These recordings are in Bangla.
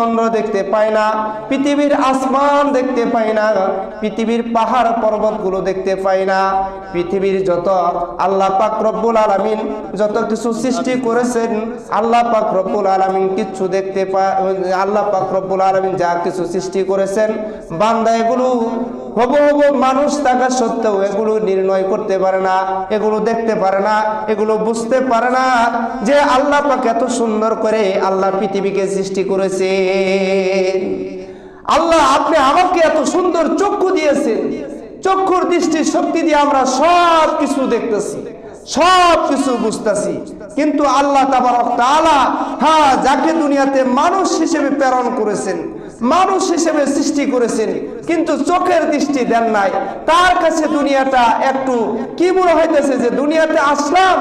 চন্দ্র দেখতে পাই না, পৃথিবীর আসমান দেখতে পাই না, পৃথিবীর পাহাড় পর্বতগুলো দেখতে পাই না। পৃথিবীর যত আল্লাহ পাক রব্বুল আলামিন যত কিছু সৃষ্টি করেছেন, আল্লাহ পাক রব্বুল আলামিন কিছু দেখতে পায়। আল্লাহ পাক রব্বুল আলামিন যা কিছু সৃষ্টি করেছেন, বান্দা এগুলো হুবহু মানুষ থাকা সত্ত্বেও এগুলো নির্ণয় করতে পারে না, এগুলো দেখতে পারে না, এগুলো বুঝতে পারে না যে আল্লাহ পাক এত সুন্দর করে আল্লাহ পৃথিবীকে সৃষ্টি করেছে। আল্লাহ আপনি আমাকে এত সুন্দর চক্ষু দিয়েছেন, চক্ষুর দৃষ্টি শক্তি দিয়ে আমরা সব কিছু দেখতেছি, সব কিছু বুঝতেছি। কিন্তু আল্লাহ তাবারক তাআলা যাকে দুনিয়াতে মানুষ হিসেবে প্রেরণ করেছেন, মানুষ হিসেবে সৃষ্টি করেছেন, কিন্তু চোখের দৃষ্টি দেন নাই। তার কাছে দুনিয়াটা একটু কি মনে হইতেছে যে দুনিয়াতে আসলাম,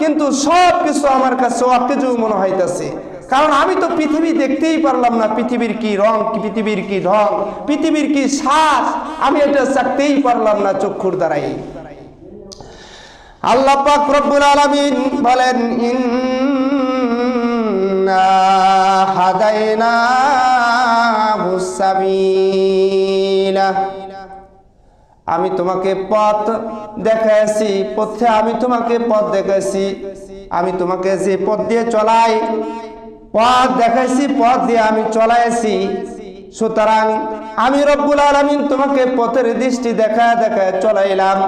কিন্তু সব কিছু আমার কাছে অকেজো মনে হইতেছে। কারণ আমি তো পৃথিবী দেখতেই পারলাম না, পৃথিবীর কি রং, পৃথিবীর কি ঢং, পৃথিবীর কি শ্বাস, আমি এটা চাকতেই পারলাম না চক্ষুর দ্বারাই। আল্লাহ পাক রব্বুল আলামিন বলেন, ইন্না হাদাইনাহুস সাবিলা, আমি তোমাকে পথ দেখাইছি, পথে আমি তোমাকে পথ দেখাইছি, আমি তোমাকে যে পথ দিয়ে চলাই, পথ দেখাইছি, পথ দিয়ে আমি চলাইছি। সুতরাং আমি রব্বুল আলামিন তোমাকে পথের দৃষ্টি দেখায় দেখায় চলাইলাম।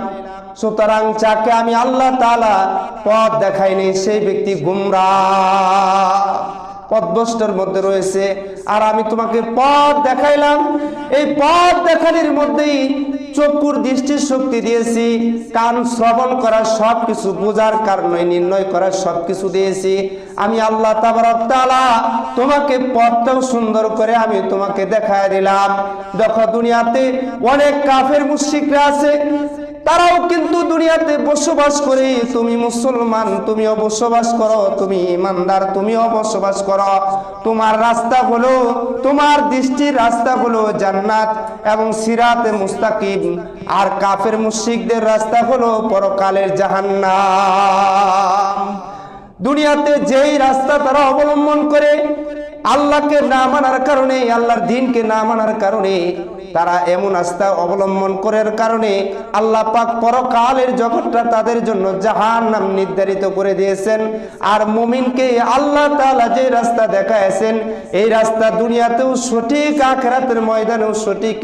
সুতরাং যাকে আমি আল্লাহ তাআলা পথ দেখাইনি সেই ব্যক্তি গুমরাহ, পথভ্রষ্টের মধ্যে রয়েছে। আর আমি তোমাকে পথ দেখাইলাম, এই পথ দেখানোর মধ্যেই চক্ষুর দৃষ্টির শক্তি দিয়েছি, কান শ্রবণ করার সব কিছু বোঝার কারণে নির্ণয় করার সব কিছু দিয়েছি। আমি আল্লাহ তাবারক তাআলা তোমাকে পথটাও সুন্দর করে আমি তোমাকে দেখায় দিলাম। দেখো দুনিয়াতে অনেক কাফের মুশরিকরা আছে, তারাও কিন্তু দুনিয়াতে বসবাস করে। তুমি মুসলমান, তুমিও বসবাস করো, তুমি ইমানদার, তুমিও বসবাস করো। তোমার রাস্তা হলো, তোমার দৃষ্টির রাস্তা হলো জান্নাত এবং সিরাতে মুস্তাকিম। আর কাফের মুশরিকদের রাস্তা হলো পরকালের জাহান্নাম। দুনিয়াতে যেই রাস্তা তারা অবলম্বন করে, আল্লাহকে না মানার কারণে, আল্লাহর দ্বীনকে না মানার কারণে, তারা এমন রাস্তা অবলম্বন করার কারণে আল্লাহ পাক পরকালের জগৎটা তাদের জন্য জাহান্নাম নির্ধারিত করে দিয়েছেন। আর মুমিনকে আল্লাহ তাআলা যে রাস্তা দেখাইছেন, এই রাস্তা দুনিয়াতেও সঠিক, আখিরাতের ময়দানেও সঠিক।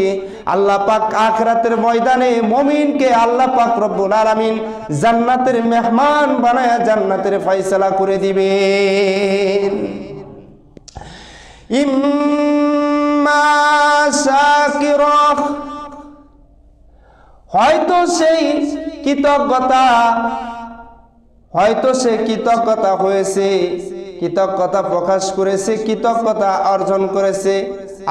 আল্লাহ পাক আখিরাতের ময়দানে মুমিনকে আল্লাহ পাক রব্বুল আলামিন জান্নাতের মেহমান বানায়া জান্নাতের ফয়সালা করে দিবেন। হয়তো সেই কৃতজ্ঞতা, হয়তো সে কৃতজ্ঞতা হয়েছে, কৃতজ্ঞতা প্রকাশ করেছে, কৃতজ্ঞতা অর্জন করেছে।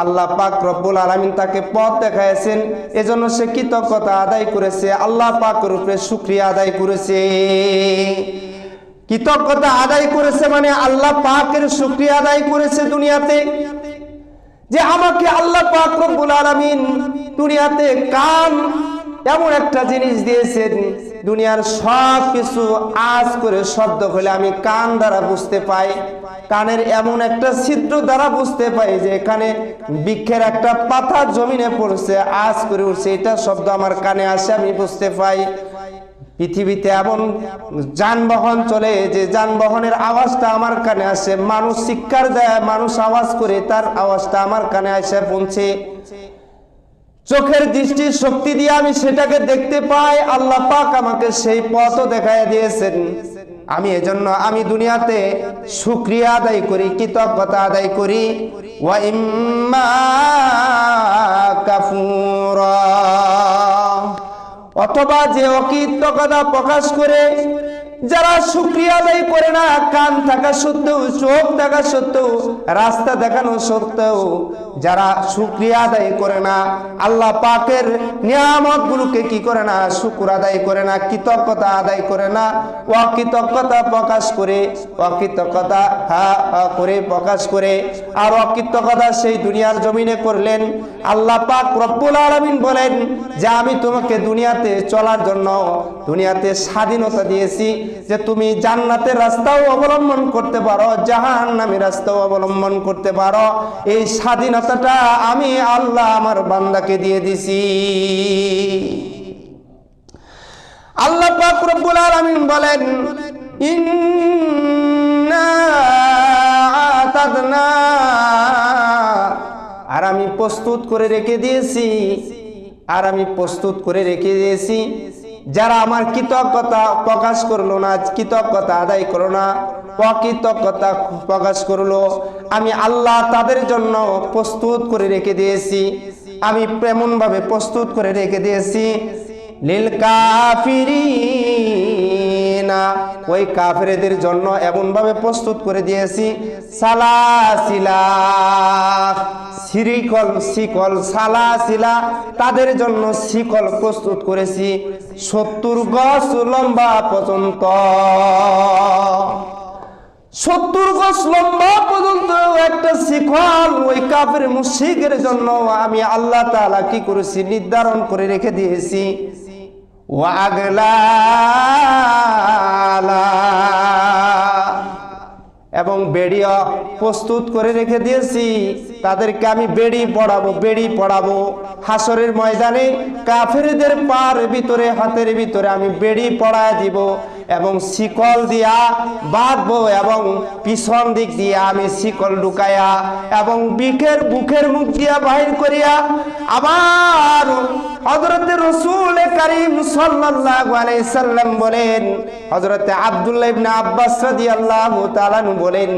আল্লাহ পাক রব্বুল আলামিন তাকে পথ দেখাইছেন, এজন্য সে কৃতজ্ঞতা আদায় করেছে, আল্লাহ পাকের উপরে শুকরিয়া আদায় করেছে। কৃতজ্ঞতা আদায় করেছে মানে আল্লাহ পাকের শুকরিয়া আদায় করেছে দুনিয়াতে, যে আমাকে আল্লাহ পাক রব্বুল আলামিন দুনিয়াতে কান এমন একটা জিনিস দিয়েছেন, দুনিয়ার সব কিছু আজ করে শব্দ হলে আমি কান দ্বারা বুঝতে পাই। কানের এমন একটা ছিদ্র দ্বারা বুঝতে পাই যে এখানে বৃক্ষের একটা পাতা জমিনে পড়ছে, আজ করে উঠছে, এটা শব্দ আমার কানে আসে, আমি বুঝতে পাই। পৃথিবীতে এমন যানবাহন চলে যে যানবাহনের আওয়াজটা আমার কানে আসে, মানুষ চিৎকার দেয়, মানুষ আওয়াজ করে, তার আওয়াজটা আমার কানে আসে পৌঁছে। চোখের দৃষ্টির শক্তি দিয়ে আমি সেটাকে দেখতে পাই। আল্লাহ পাক আমাকে সেই পথও দেখায় দিয়েছেন। আমি এজন্য আমি দুনিয়াতে শুকরিয়া আদায় করি, কৃতজ্ঞতা আদায় করি। ওয়া ইম্মা কাফুরা, অথবা যে অকৃতজ্ঞতা প্রকাশ করে, যারা শুকরিয়া আদায় করে না, কান থাকা সত্ত্বেও, চোখ থাকা সত্ত্বেও, রাস্তা দেখানো সত্ত্বেও যারা শুকরিয়া আদায় করে না, আল্লাহ পাকের নিয়ামত গুলোকে কি করে না, শুকর আদায় করে না, কৃতজ্ঞতা আদায় করে না, অকৃতজ্ঞতা প্রকাশ করে, অকৃতজ্ঞতা করে প্রকাশ করে, আর অকৃতজ্ঞতা সেই দুনিয়ার জমিনে করলেন। আল্লাহ পাক রব্বুল আলামিন বলেন যে আমি তোমাকে দুনিয়াতে চলার জন্য দুনিয়াতে স্বাধীনতা দিয়েছি, যে তুমি জান্নাতের রাস্তাও অবলম্বন করতে পারো, জাহান্নামের রাস্তাও অবলম্বন করতে পারো। এই স্বাধীনতাটা আমি আল্লাহ আমার বান্দাকে দিয়ে দিছি। আল্লাহ পাক রব্বুল আলামিন বলেন, ইন্না আতাদনা, আর আমি প্রস্তুত করে রেখে দিয়েছি, আর আমি প্রস্তুত করে রেখে দিয়েছি যারা আমার কৃতজ্ঞতা প্রকাশ করলো না, কৃতজ্ঞতা আদায় করলো না, অকৃতজ্ঞতা প্রকাশ করলো, আমি আল্লাহ তাদের জন্য প্রস্তুত করে রেখে দিয়েছি। আমি এমনভাবে প্রস্তুত করে রেখে দিয়েছি, লিল কাফিরিনা, ওই কাফেরদের জন্য এমনভাবে প্রস্তুত করে দিয়েছি, সালাসিলা, শিকল, সালাসিলা, তাদের জন্য শিকল প্রস্তুত করেছি 70 গজ লম্বা পর্যন্ত। 70 গজ লম্বা পর্যন্ত একটা শিকল ওই কাফের মুশরিকের জন্য আমি আল্লাহ তাআলা কি করেছি, নির্ধারণ করে রেখে দিয়েছি। ওয়াগলালা, এবং বেড়িও প্রস্তুত করে রেখে দিয়েছি, তাদেরকে আমি বেড়ি পড়াবো হাসরের ময়দানে। কাফেরদের পার ভিতরে, হাতের ভিতরে আমি বেড়ি পড়ায় দিব এবং শিকল দিয়া বাঁধবো, এবং পিছন দিক দিয়ে আমি শিকল ঢুকাইয়া এবং বুকের মুখ দিয়া বাহির করিয়া আবার হযরতে রাসূল কারীম সাল্লাল্লাহু আলাইহি সাল্লাম বলেন, হযরতে আব্দুল্লাহ ইবনে আব্বাস রাদিয়াল্লাহু তাআলা বলেন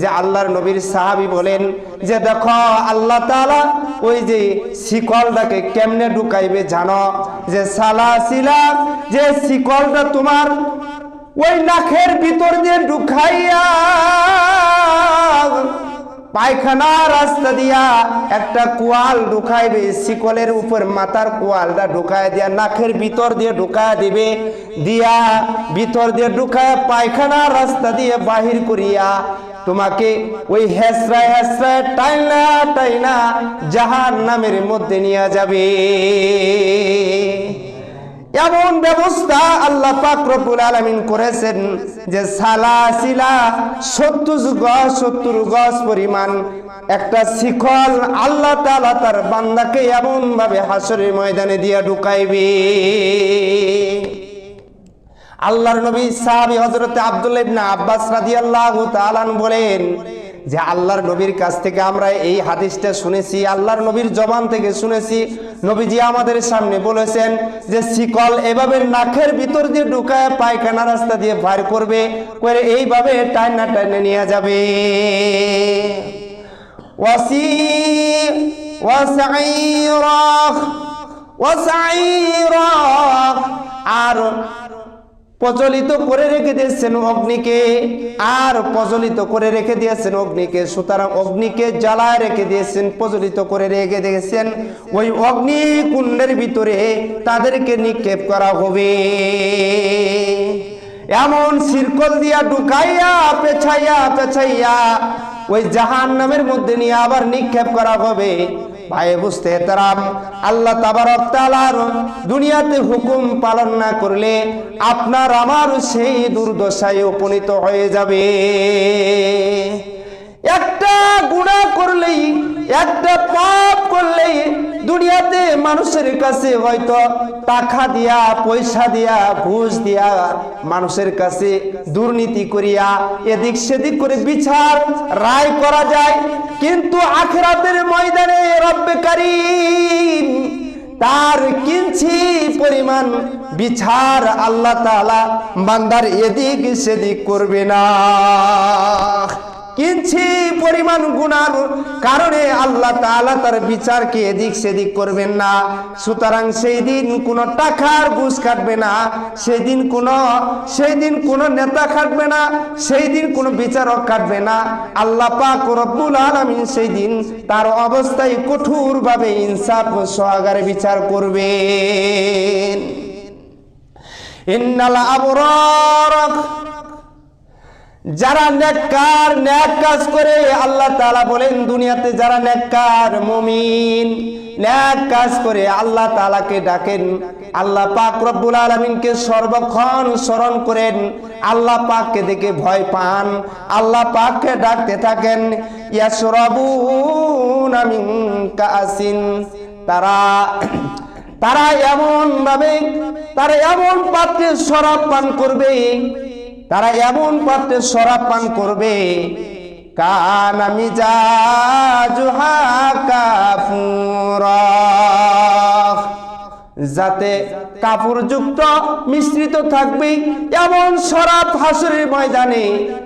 যে আল্লাহর নবীর সাহাবী বলেন যে দেখো আল্লাহ তাআলা ওই যে শিকলটাকে কেমনে ঢুকাইবে জানো, যে সালাসিলা, যে শিকলটা তোমার ওই নাকের ভিতর দিয়ে ঢুকাইয়া পায়খানা রাস্তা দিয়া একটা কোয়াল ঢুকাইবে, শিকলের উপর মাথার কোয়ালটা ঢুকায় দিয়া নাকের ভিতর দিয়ে ঢুকায় দিবে, দিয়া ভিতর দিয়ে ঢুকায় পায়খানা রাস্তা দিয়ে বাহির করিয়া তোমাকে ওই হেসরায় টাইনা জাহান্নামের মধ্যে নিয়ে যাবে। এমন ব্যবস্থা আল্লাহ পাক রব্বুল আলামিন করেছেন যে সালাসিলা 70 গজ পরিমাণ একটা শিকল আল্লাহ তাআলা তার বান্দাকে এমন ভাবে হাসরের ময়দানে দিয়া ঢুকাইবে। আল্লাহর নবী সাহাবী হযরতে আব্দুল্লাহ ইবনে আব্বাস রাদিয়াল্লাহু তাআলা বলেন যে আল্লাহর নবীর কাছ থেকে আমরা এই হাদিসটা শুনেছি, আল্লাহর নবীর জবান থেকে শুনেছি। নবীজি আমাদের সামনে বলেছেন যে শিকল এভাবে নাকের ভিতর দিয়ে ঢুকায় পায়খানা রাস্তা দিয়ে বাইর করবে, করে এইভাবে টাইনা নিয়ে যাবে। আর প্রজ্বলিত করে রেখে দিয়েছেন অগ্নিকে, আর প্রজ্বলিত করে রেখে দিয়েছেন অগ্নিকে। সুতরাং অগ্নিকে জ্বালায় রেখে দিয়েছেন, প্রজ্বলিত করে রেখে দিয়েছেন। ওই অগ্নিকুণ্ডের ভিতরে তাদেরকে নিক্ষেপ করা হবে। এমন শিকল দিয়া ঢুকাইয়া পেছাইয়া ওই জাহান্নামের মধ্যে নিয়ে আবার নিক্ষেপ করা হবে। ভাই বুঝতে তারাম, আল্লাহ তাবারক তাআলার দুনিয়াতে হুকুম পালন না করলে আপনার আমার সেই দুর্দশায় উপনীত হয়ে যাবে। একটা গুনাহ করলেই, একটা পাপ করলেই দুনিয়াতে মানুষের কাছে হয়তো টাকা দিয়া, পয়সা দিয়া, ঘুষ দিয়া মানুষের কাছে দুর্নীতি করিয়া এদিক সেদিক করে বিচার রায় করা যায়, কিন্তু আখিরাতের ময়দানে রব্বে কারীম তার কিঞ্চি পরিমাণ বিচার আল্লাহ তাআলা বান্দার এদিক সেদিক করবে না। কিঞ্চি পরিমাণ গুনার কারণে আল্লাহ তাআলা তার বিচারকে এদিক সেদিক করবেন না। সুতরাং সেই দিন কোনো টাকার ঘুষ কাটবে না, সেই দিন কোনো নেতা কাটবে না, সেই দিন কোনো বিচারক কাটবে না। আল্লাহ পাক রব্বুল আলামিন সেই দিন তার অবস্থায় কঠোরভাবে ইনসাফ সহকারে বিচার করবেন। ইন্নাল আবরার যারা নেককার, নেক কাজ করে, আল্লাহ তাআলা বলেন দুনিয়াতে যারা নেককার মুমিন নেক কাজ করে আল্লাহ তাআলাকে ডাকেন, আল্লাহ পাক রব্বুল আলামিনকে সর্বক্ষণ স্মরণ করেন, আল্লাহ পাককে দেখে ভয় পান, আল্লাহ পাককে ডাকতে থাকেন, ইয়াশরাবুনা মিন কাসিন, তারা এমন ভাবে, তারা এমন পাত্রে শরাব পান করবে, তারা এমন পাত্রে শরাব পান করবে, কানা মিজাজুহা কাফুরা, যাতে কাপুরযুক্ত মিশ্রিত থাকবে এমন শরাব হাসরের ময়দানে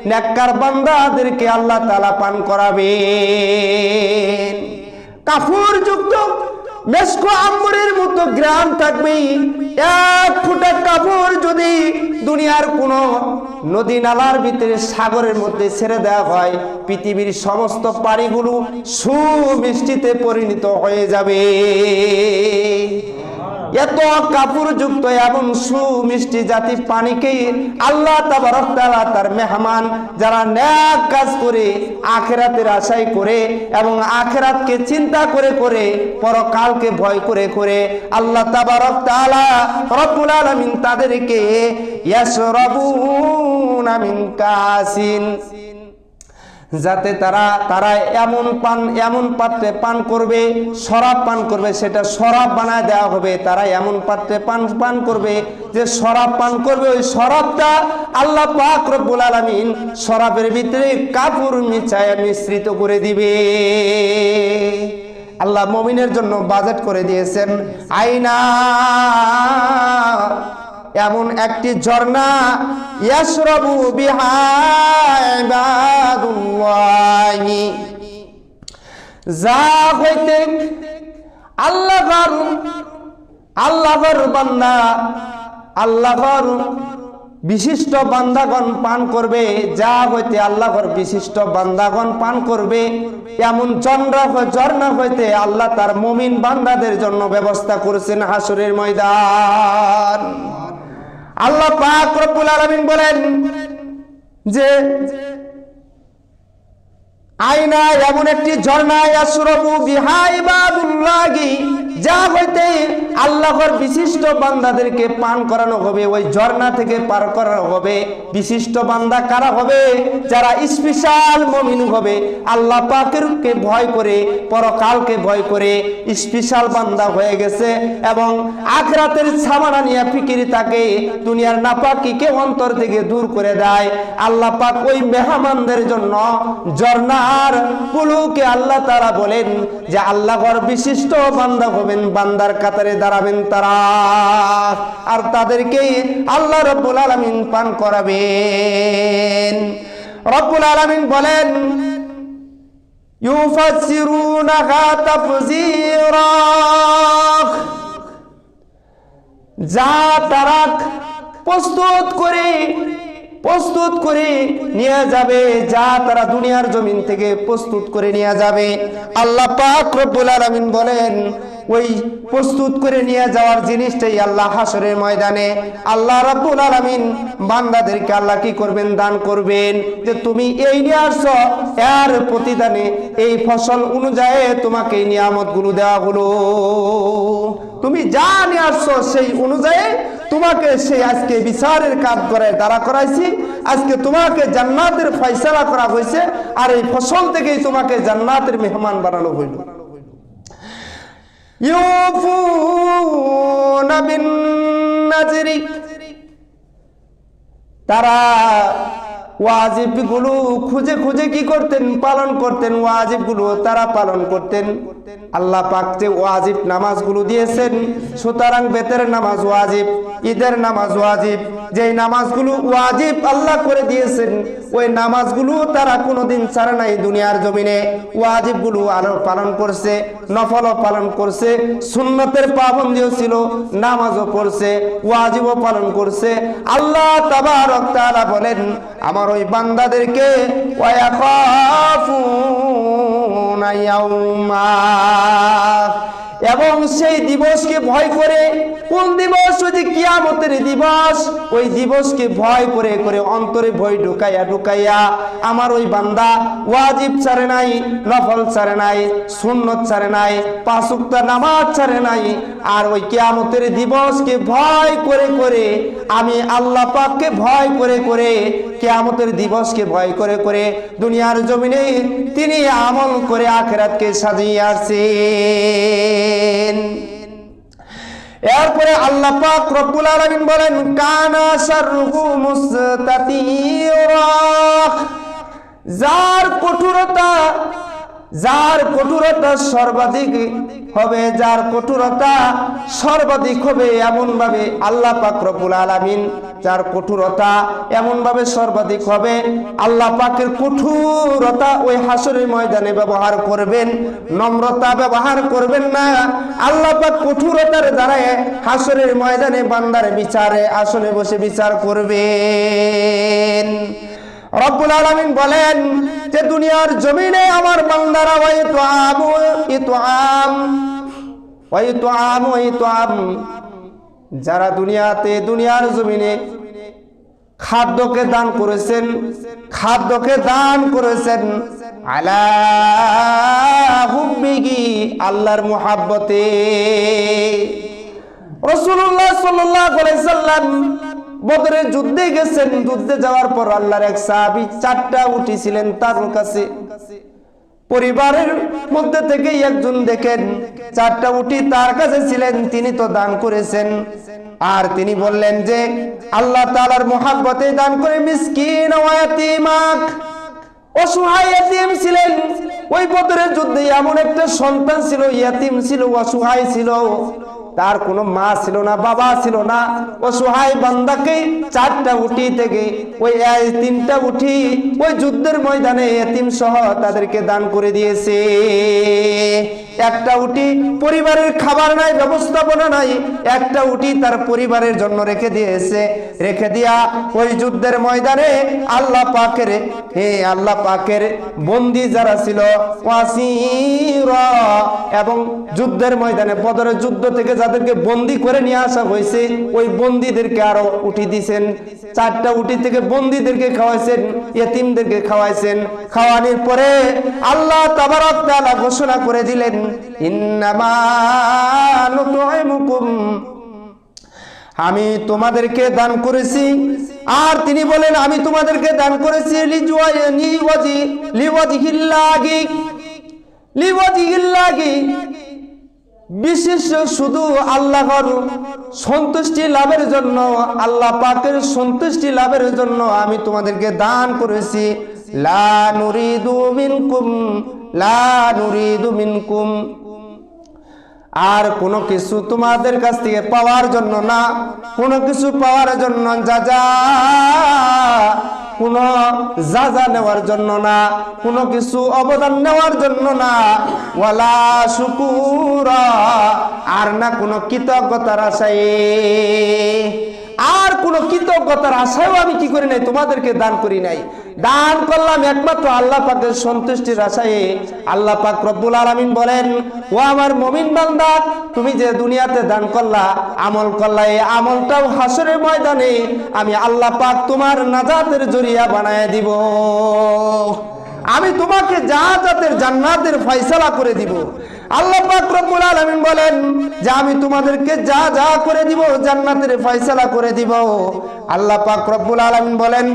নেককার বান্দাদেরকে আল্লাহ তাআলা পান করাবেন। কাপুরযুক্ত মেসকো আম্বরের মতো গ্রাম থাকবে। এক ফুটা কাপড় যদি দুনিয়ার কোন নদী নালার ভিতরে সাগরের মধ্যে ছেড়ে দেওয়া হয়, পৃথিবীর সমস্ত পানিগুলো সুমিষ্টিতে পরিণত হয়ে যাবে। এত কাপুরযুক্ত এমন সুমিষ্টি জাতি পানিকে আল্লাহ তাবারক তাআলা তার মেহমান যারা নেক কাজ করে, আখিরাতের আশাই করে এবং আখিরাতকে চিন্তা করে করে, পরকালকে ভয় করে করে আল্লাহ তাবারক তাআলা রব্বুল আলামিন তাদেরকে ইয়াশরাবুনা মিন কাসিন, যাতে তারা এমন পাত্রে পান করবে, শরাব পান করবে, সেটা শরাব বানায় দেওয়া হবে। তারা এমন পাত্রে পান করবে যে শরাব পান করবে, ওই শরাবটা আল্লাহ পাক রব্বুল আলামিন শরাবের ভিতরে কাপুর মিশ্রিত করে দিবে। আল্লাহ মুমিনের জন্য বাজেট করে দিয়েছেন আইনা, এমন একটি ঝর্ণা, ইয়াশরাবু বিহা ইবাদুল্লাহি, যা হইতে আল্লাহর বান্দা, আল্লাহর বিশিষ্ট বান্দাগণ পান করবে, যা হইতে আল্লাহর বিশিষ্ট বান্দাগণ পান করবে, এমন ঝর্ণা হইতে আল্লাহ তার মুমিন বান্দাদের জন্য ব্যবস্থা করেছেন হাসরের ময়দান। আল্লাহ পাক রব্বুল আলামিন বলেন যে আইনা এমন একটি ঝর্ণা, ইয়াশরাবু বিহা ইবাদুল্লাহি, যা হইতে আল্লাহর বিশিষ্ট বান্দাদেরকে পান করানো হবে, ওই ঝর্ণা থেকে পার করানো হবে। বিশিষ্ট বান্দা কারা হবে? যারা স্পেশাল মুমিন হবে, আল্লাহ পাকেরকে ভয় করে, পরকালকে ভয় করে স্পেশাল বান্দা হয়ে গেছে এবং আখিরাতের সামানা নিয়ে ফিকির থাকে, দুনিয়ার নাপাকিকে অন্তর থেকে দূর করে দেয়। আল্লাহ পাক ওই মেহমানদের জন্য ঝর্ণার কুলুকে আল্লাহ তাআলা বলেন যে আল্লাহর বিশিষ্ট বান্দা হবেন, বান্দার কাতারে দাঁড়াবেন তারা, আর তাদেরকে আল্লাহ রব্বুল আলামিন পান করাবেন। রব্বুল আলামিন বলেন ইউফাসসিরুনাহা তাফসীরা, যা তারা প্রস্তুত করে নিয়ে যাবে, যা তারা দুনিয়ার জমিন থেকে প্রস্তুত করে নিয়ে যাবে। আল্লাহ পাক রব্বুল আলামিন বলেন ওই প্রস্তুত করে নিয়ে যাওয়ার জিনিসটাই আল্লাহ হাসরের ময়দানে আল্লাহ রাব্বুল আলামিন বান্দাদেরকে আল্লাহ কি করবেন? দান করবেন, যে তুমি এই নিয়ে আসছো, এর প্রতিদানে এই ফসল অনুযায়ী তোমাকে এই নিয়ামতগুলো দেওয়া হলো। তুমি যা নিয়ে আসছো সেই অনুযায়ী তোমাকে সেই আজকে বিচারের কাজ করে দাঁড়া করাইছি, আজকে তোমাকে জান্নাতের ফয়সালা করা হয়েছে, আর এই ফসল থেকেই তোমাকে জান্নাতের মেহমান বানানো হইল। ইউফুনা বিন নাজরি, তারা ওয়াজিবগুলো খুঁজে খুঁজে কি করতেন? পালন করতেন। ওয়াজিবগুলো তারা পালন করতেন। আল্লাহ পাক যে ওয়াজিব নামাজগুলো দিয়েছেন, সুতরাং বেতের নামাজ ওয়াজিব, ঈদের নামাজ ওয়াজিব, যেই নামাজগুলো ওয়াজিব আল্লাহ করে দিয়েছেন ওই নামাজগুলো তারা কোনোদিন ছাড়ে নাই দুনিয়ার জমিনে। ওয়াজিবগুলো আলো পালন করছে, নফলও পালন করছে, সুন্নতের পাবন্দিও ছিল, নামাজও পড়ছে, ওয়াজিবও পালন করছে। আল্লাহ তাবারক তাআলা বলেন আমার ওই বান্দাদেরকে ওয়ায়াখাফুনা ইয়াউমা, এবং সেই দিবসকে ভয় করে, কোন দিবস? ওই যে কিয়ামতের দিবস। ওই দিবসকে ভয় করে করে অন্তরে ভয় ঢুকাইয়া ঢুকাইয়া আমার ওই বান্দা ওয়াজিব ছাড়ে নাই, নফল ছাড়ে নাই, সুন্নত ছাড়ে নাই, পাঁচ ওয়াক্ত নামাজ ছাড়ে নাই। আর ওই কিয়ামতের দিবসকে ভয় করে করে আমি আল্লাহ পাককে ভয় করে করে কিয়ামতের দিবসকে ভয় করে করে দুনিয়ার জমিনে তিনি আমল করে আখিরাতকে সাজিয়ে আসেন। এরপরে আল্লাহ পাক রব্বুল আলামিন বলেন কানা শাররুহু মুস্তাতিরা, যার কঠোরতা সর্বাধিক হবে, যার কঠোরতা সর্বাধিক হবে এমন ভাবে আল্লাহ পাক রব্বুল আলামিন যার কঠোরতা এমন ভাবে সর্বাধিক হবে, আল্লাহ পাকের কঠোরতা ওই হাসরের ময়দানে ব্যবহার করবেন, নম্রতা ব্যবহার করবেন না। আল্লাহ পাক কঠোরতার দ্বারা হাসরের ময়দানে বান্দার বিচারে আসনে বসে বিচার করবেন। রব্বুল আলামিন বলেন যে দুনিয়ার জমিনে আমার বান্দারা যারা দুনিয়ার জমিনে খাদ্যকে দান করেছেন আলা হুব্বিহি, আল্লাহর মুহাব্বতে। রাসূলুল্লাহ সাল্লাল্লাহু আলাইহি সাল্লাম বদরের যুদ্ধে গেছেন, যুদ্ধে যাওয়ার পর আল্লাহর এক সাহাবী 4টা উটি ছিলেন তার কাছে। পরিবারের মধ্যে থেকে একজন দেখেন 4টা উটি তার কাছে ছিলেন, তিনি তো দান করেছেন। আর তিনি বললেন যে আল্লাহ তাআলার মুহাব্বতে দান করে মিসকিন ওয়া ইয়াতীমাক, অসহায় ইয়াতীম ছিলেন। ওই বদরের যুদ্ধে এমন একটা সন্তান ছিল, ইয়াতীম ছিল, অসহায় ছিল, তার কোনো মা ছিল না, বাবা ছিল না। অসহায় বান্দাকে 4টা উটি থেকে ওই 3টা উঠি ওই যুদ্ধের ময়দানে এতিম সহ তাদেরকে দান করে দিয়েছে। একটা উটি পরিবারের খাবার নাই, ব্যবস্থাপনা নাই, একটা উটি তার পরিবারের জন্য রেখে দিয়েছে। রেখে দিয়া ওই যুদ্ধের ময়দানে আল্লাহ পাকের বন্দী যারা ছিল ওয়াসিরা, এবং যুদ্ধের ময়দানে বদরের যুদ্ধ থেকে যাদেরকে বন্দী করে নিয়ে আসা হয়েছে ওই বন্দীদেরকে আরো উঠি দিয়েছেন। 4টা উটি থেকে বন্দীদেরকে খাওয়াইছেন, ইয়েতিমদেরকে খাওয়াইছেন। খাওয়ানোর পরে আল্লাহ তাবারক তাআলা ঘোষণা করে দিলেন ইন্নামা নুতইমুকুম, আমি তোমাদেরকে দান করেছি। আর তিনি বলেন আমি তোমাদেরকে দান করেছি লিওয়াজিহিল্লাহি, বিশেষ শুধু আল্লাহর সন্তুষ্টি লাভের জন্য, আল্লাহ পাকের সন্তুষ্টি লাভের জন্য আমি তোমাদেরকে দান করেছি। লা নুরিদু মিনকুম, আর কোনো কিছু তোমাদের কাছ থেকে পাওয়ার জন্য না, কোনো কিছু পাওয়ার জন্য কোনো যাজা নেওয়ার জন্য না, কোনো কিছু অবদান নেওয়ার জন্য না। ওয়ালা শুকুরা, আর না কোনো কৃতজ্ঞতার আশায়, আর কোনো কৃতজ্ঞতার আশায়ও আমি কি করি নাই, তোমাদেরকে দান করি নাই। দান করলাম একমাত্র আল্লাহ পাকের সন্তুষ্টির আশায়। আল্লাহ পাক রব্বুল আলামিন বলেন ও আমার মুমিন বান্দা, তুমি যে দুনিয়াতে দান করলা, আমল করলা, এই আমলটাও হাসরের ময়দানে আমি আল্লাহ পাক তোমার নাজাতের জরিয়া বানায় দিব। আমি তোমাকে জান্নাতের ফয়সালা করে দিব। আল্লাহ পাক রব্বুল আলামিন বলেন যে আমি তোমাদেরকে যা করে দিব জান্নাতের ফয়সালা করে দিব। আল্লাহ পাক রব্বুল আলামিন বলেন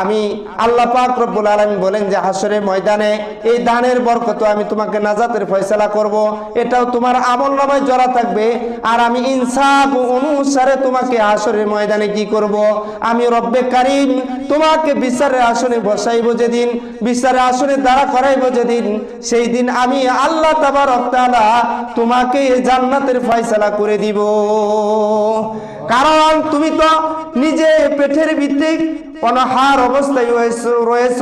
আমি আল্লাহ পাক রব্বুল আলামিন বলেন যে হাসরের ময়দানে এই দানের বরকত আমি তোমাকে নাজাতের ফয়সালা করব, এটাও তোমার আমলনামায় জড়া থাকবে। আর আমি ইনসাফ অনুসারে তোমাকে হাসরের ময়দানে কি করব, আমি রব্বে কারীম তোমাকে বিচারের আসনে বসাইব। যেদিন বিচারের আসনে দাঁড়া করাইব যেদিন, সেই দিন আমি আল্লাহ তাবারক তাআলা তোমাকে জান্নাতের ফয়সালা করে দিব। কারণ তুমি তো নিজে পেটের ভিতরে অনাহার অবস্থায় রয়েছ,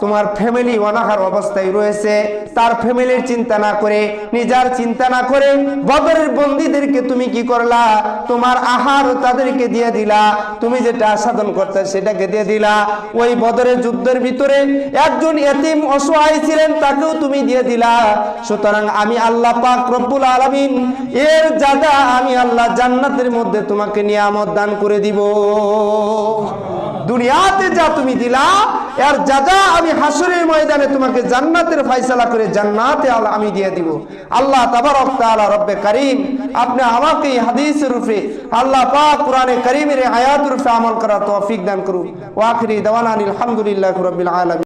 তোমার ফ্যামিলি অনাহার অবস্থায় রয়েছে, তার ফ্যামিলির চিন্তা না করে, নিজের চিন্তা না করে বদরের বন্দীদেরকে তুমি কি করলা? তোমার আহার তাদেরকে দিয়ে দিলা, তুমি যেটা সাধন করতে সেটাকে দিয়ে দিলা। ওই বদরের যুদ্ধের ভিতরে একজন এতিম অসহায় ছিলেন, তাকেও তুমি দিয়ে দিলা। সুতরাং আমি আল্লাহ পাক রব্বুল আলামিন এর জাযা আমি আল্লাহ জান্নাতের মধ্যে তোমাকে নিয়ামত দান করে দিব। দুনিয়াতে যা তুমি দিলা এর জাযা আমি হাসরের ময়দানে তোমাকে জান্নাতের ফয়সালা করে জান্নাতে আমি দিয়ে দিব। আল্লাহ তাবারক তাআলা রব্বে কারীম আপনি আমাকে এই হাদিসের রূপে আল্লাহ পাক কোরআনে কারীমের আয়াতের রূপে আমল করার তৌফিক দান করুন। ওয়া আখিরি দাওয়ানা আলহামদুলিল্লাহি রাব্বিল আলামিন।